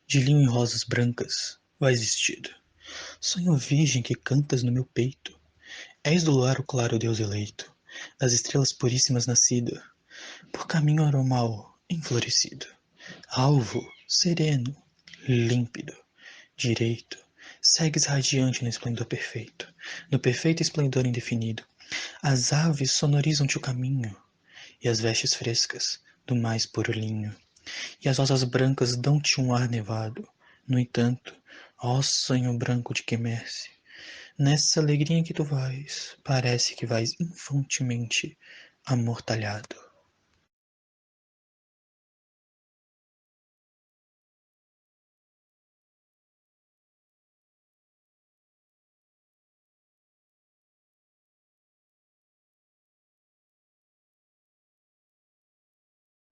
de linho e rosas brancas, vais vestido. Sonho virgem que cantas no meu peito. És do luar o claro Deus eleito, das estrelas puríssimas nascido, por caminho aromal enflorescido. Alvo, sereno, límpido, direito, segues radiante no esplendor perfeito, no perfeito esplendor indefinido. As aves sonorizam-te o caminho, e as vestes frescas do mais puro linho. E as rosas brancas dão-te um ar nevado. No entanto, ó sonho branco de quemer-se, nessa alegria em que tu vais, parece que vais infantilmente amortalhado.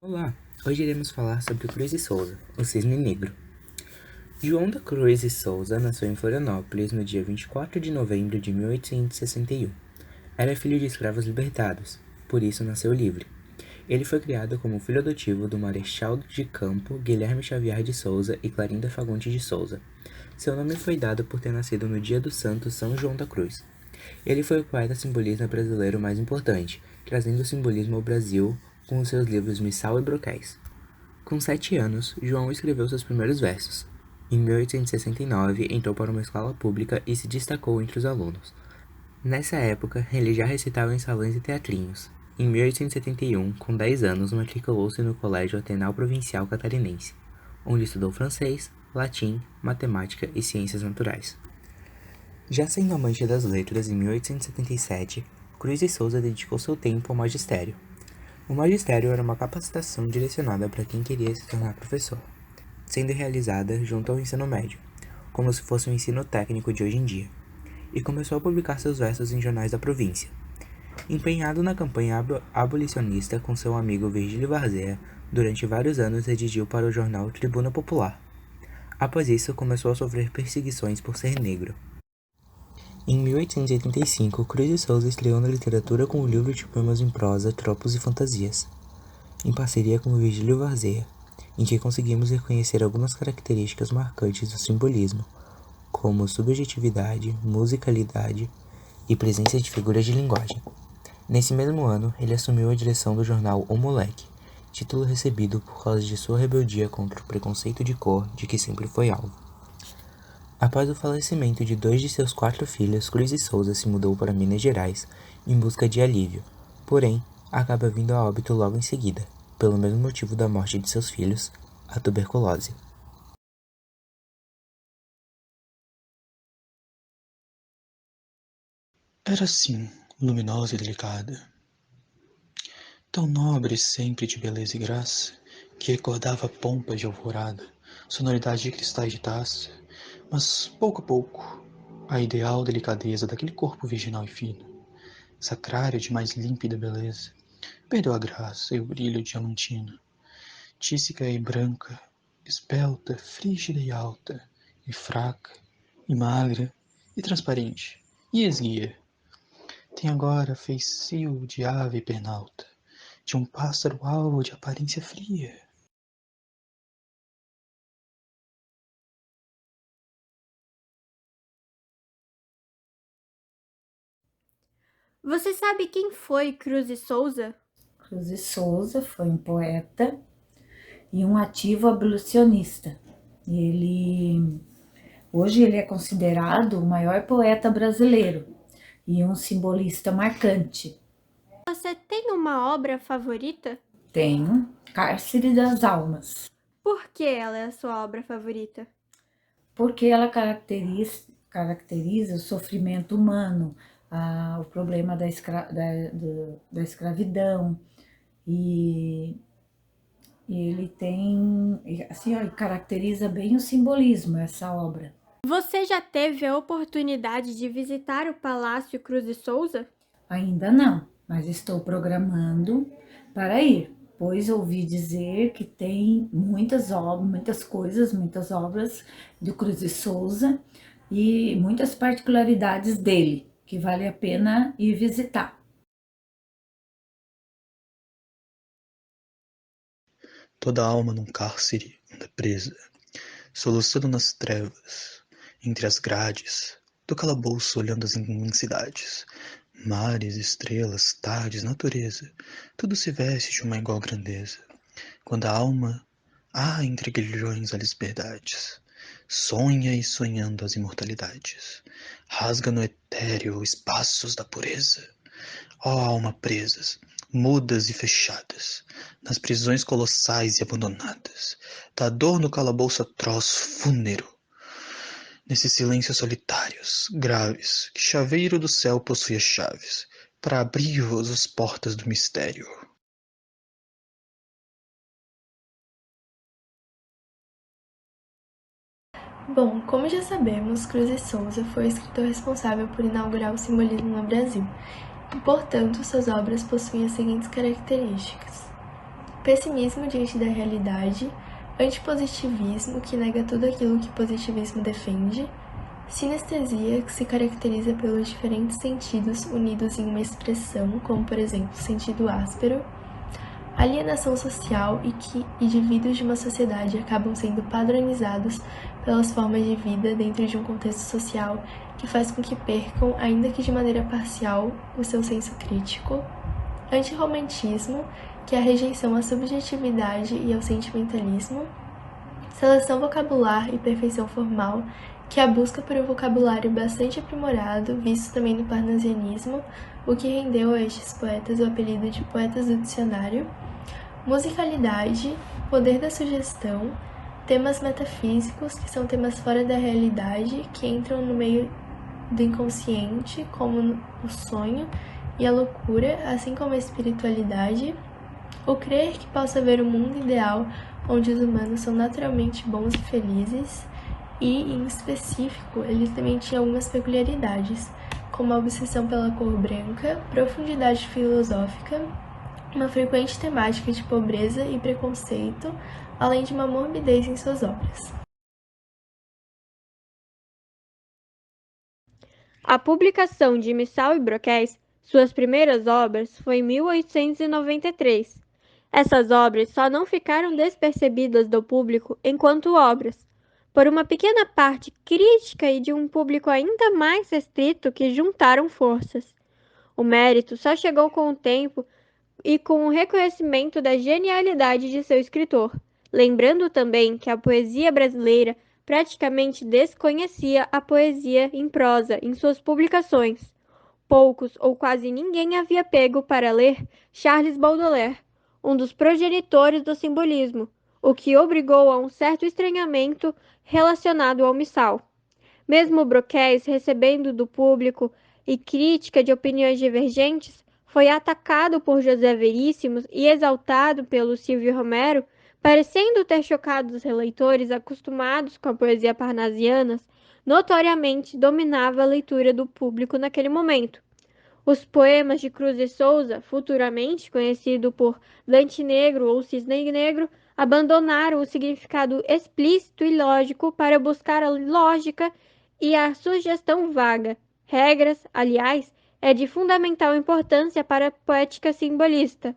Olá, hoje iremos falar sobre Cruz e Souza, o Cisne Negro. João da Cruz e Souza nasceu em Florianópolis no dia 24 de novembro de 1861. Era filho de escravos libertados, por isso nasceu livre. Ele foi criado como filho adotivo do Marechal de Campo Guilherme Xavier de Souza e Clarinda Fagundes de Souza. Seu nome foi dado por ter nascido no dia do santo São João da Cruz. Ele foi o poeta simbolista brasileiro mais importante, trazendo o simbolismo ao Brasil com os seus livros Missal e Broquéis. Com 7 anos, João escreveu seus primeiros versos. Em 1869, entrou para uma escola pública e se destacou entre os alunos. Nessa época, ele já recitava em salões e teatrinhos. Em 1871, com 10 anos, matriculou-se no Colégio Atenal Provincial Catarinense, onde estudou francês, latim, matemática e ciências naturais. Já sendo amante das letras em 1877, Cruz e Souza dedicou seu tempo ao magistério. O magistério era uma capacitação direcionada para quem queria se tornar professor, sendo realizada junto ao ensino médio, como se fosse o ensino técnico de hoje em dia, e começou a publicar seus versos em jornais da província. Empenhado na campanha abolicionista com seu amigo Virgílio Várzea, durante vários anos redigiu para o jornal Tribuna Popular. Após isso, começou a sofrer perseguições por ser negro. Em 1885, Cruz e Souza estreou na literatura com o livro de poemas em prosa Tropos e Fantasias, em parceria com Virgílio Várzea, em que conseguimos reconhecer algumas características marcantes do simbolismo, como subjetividade, musicalidade e presença de figuras de linguagem. Nesse mesmo ano, ele assumiu a direção do jornal O Moleque, título recebido por causa de sua rebeldia contra o preconceito de cor de que sempre foi alvo. Após o falecimento de 2 de seus 4 filhos, Cruz e Souza se mudou para Minas Gerais em busca de alívio, porém, acaba vindo a óbito logo em seguida, pelo mesmo motivo da morte de seus filhos, a tuberculose. Era assim, luminosa e delicada, tão nobre sempre de beleza e graça, que recordava a pompa de alvorada, sonoridade de cristais de taça, mas pouco a pouco, a ideal delicadeza daquele corpo virginal e fino, sacrário de mais límpida beleza, perdeu a graça e o brilho diamantino. Tísica e branca, esbelta, frígida e alta, e fraca, e magra, e transparente, e esguia. Tem agora feitio de ave pernalta, de um pássaro alvo de aparência fria. Você sabe quem foi Cruz e Souza? Cruz e Souza foi um poeta e um ativo abolicionista. Hoje ele é considerado o maior poeta brasileiro e um simbolista marcante. Você tem uma obra favorita? Tenho Cárcere das Almas, Por que ela é a sua obra favorita? porque ela caracteriza o sofrimento humano, o problema da escravidão, e, e ele tem, assim, ó, caracteriza bem o simbolismo, essa obra. Você já teve a oportunidade de visitar o Palácio Cruz e Souza? Ainda não, mas estou programando para ir, pois ouvi dizer que tem muitas obras, muitas obras do Cruz e Souza e muitas particularidades dele, que vale a pena ir visitar. Toda alma num cárcere anda presa, soluçando nas trevas, entre as grades, do calabouço olhando as imensidades, mares, estrelas, tardes, natureza, tudo se veste de uma igual grandeza. Quando a alma, entre grilhões as liberdades, sonha e sonhando as imortalidades, rasga no etéreo espaços da pureza. Ó alma presas, mudas e fechadas, nas prisões colossais e abandonadas, da dor no calabouço atroz fúnero, nesses silêncios solitários, graves, que chaveiro do céu possui as chaves, para abrir-vos as portas do mistério. Bom, como já sabemos, Cruz e Souza foi o escritor responsável por inaugurar o simbolismo no Brasil, e, portanto, suas obras possuem as seguintes características: pessimismo diante da realidade, antipositivismo, que nega tudo aquilo que o positivismo defende, sinestesia, que se caracteriza pelos diferentes sentidos unidos em uma expressão, como, por exemplo, o sentido áspero, alienação social e que indivíduos de uma sociedade acabam sendo padronizados pelas formas de vida dentro de um contexto social que faz com que percam, ainda que de maneira parcial, o seu senso crítico, antirromantismo, que é a rejeição à subjetividade e ao sentimentalismo, seleção vocabular e perfeição formal, que é a busca por um vocabulário bastante aprimorado, visto também no parnasianismo, o que rendeu a estes poetas o apelido de poetas do dicionário, musicalidade, poder da sugestão, temas metafísicos, que são temas fora da realidade, que entram no meio do inconsciente, como o sonho e a loucura, assim como a espiritualidade, o crer que possa haver um mundo ideal onde os humanos são naturalmente bons e felizes, e, em específico, eles também tinham algumas peculiaridades, como a obsessão pela cor branca, profundidade filosófica, uma frequente temática de pobreza e preconceito, além de uma morbidez em suas obras. A publicação de Missal e Broquéis, suas primeiras obras, foi em 1893. Essas obras só não ficaram despercebidas do público enquanto obras, por uma pequena parte crítica e de um público ainda mais restrito que juntaram forças. O mérito só chegou com o tempo e com o reconhecimento da genialidade de seu escritor, lembrando também que a poesia brasileira praticamente desconhecia a poesia em prosa em suas publicações. Poucos ou quase ninguém havia pego para ler Charles Baudelaire, um dos progenitores do simbolismo, o que obrigou a um certo estranhamento relacionado ao missal. Mesmo Broquéis, recebendo do público e crítica de opiniões divergentes, foi atacado por José Veríssimo e exaltado pelo Silvio Romero, parecendo ter chocado os leitores acostumados com a poesia parnasiana, notoriamente dominava a leitura do público naquele momento. Os poemas de Cruz e Souza, futuramente conhecido por Dante Negro ou Cisne Negro, abandonaram o significado explícito e lógico para buscar a lógica e a sugestão vaga. Regras, aliás, é de fundamental importância para a poética simbolista.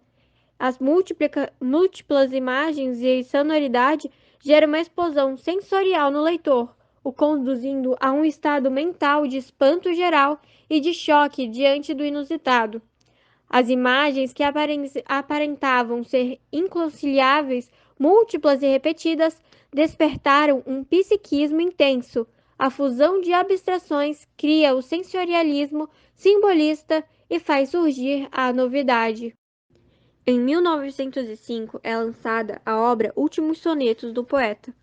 As múltiplas imagens e sonoridade geram uma explosão sensorial no leitor, o conduzindo a um estado mental de espanto geral e de choque diante do inusitado. As imagens que aparentavam ser inconciliáveis, múltiplas e repetidas, despertaram um psiquismo intenso. A fusão de abstrações cria o sensorialismo simbolista e faz surgir a novidade. Em 1905 é lançada a obra Últimos Sonetos do poeta,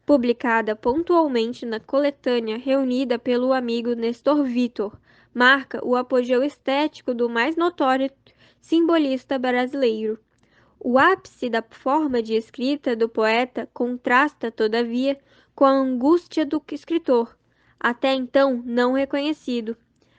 publicada pontualmente na coletânea reunida pelo amigo Nestor Vitor, marca o apogeu estético do mais notório simbolista brasileiro. O ápice da forma de escrita do poeta contrasta, todavia, com a angústia do escritor, até então não reconhecido.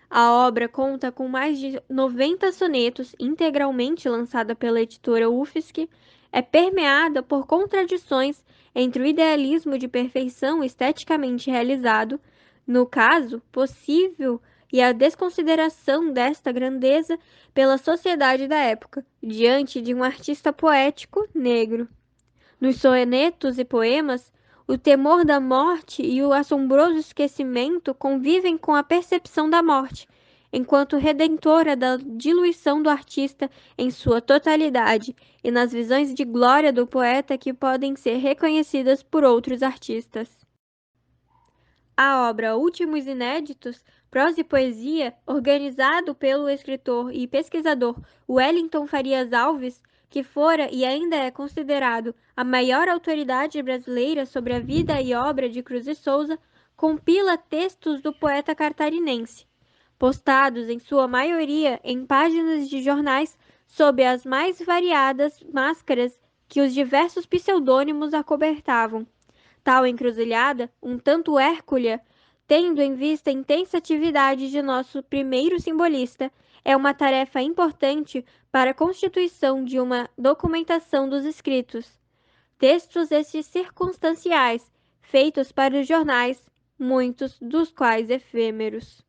A obra conta com mais de 90 sonetos, integralmente lançada pela editora UFSC, é permeada por contradições entre o idealismo de perfeição esteticamente realizado, no caso possível, e a desconsideração desta grandeza pela sociedade da época, diante de um artista poético negro. Nos sonetos e poemas, O temor da morte e o assombroso esquecimento convivem com a percepção da morte, enquanto redentora da diluição do artista em sua totalidade e nas visões de glória do poeta que podem ser reconhecidas por outros artistas. A obra Últimos Inéditos, Prosa e Poesia, organizado pelo escritor e pesquisador Wellington Farias Alves, que fora e ainda é considerado a maior autoridade brasileira sobre a vida e obra de Cruz e Souza, compila textos do poeta catarinense, postados em sua maioria em páginas de jornais sob as mais variadas máscaras que os diversos pseudônimos acobertavam. Tal encruzilhada, um tanto hércula, tendo em vista a intensa atividade de nosso primeiro simbolista, é uma tarefa importante para a constituição de uma documentação dos escritos. Textos estes circunstanciais, feitos para os jornais, muitos dos quais efêmeros.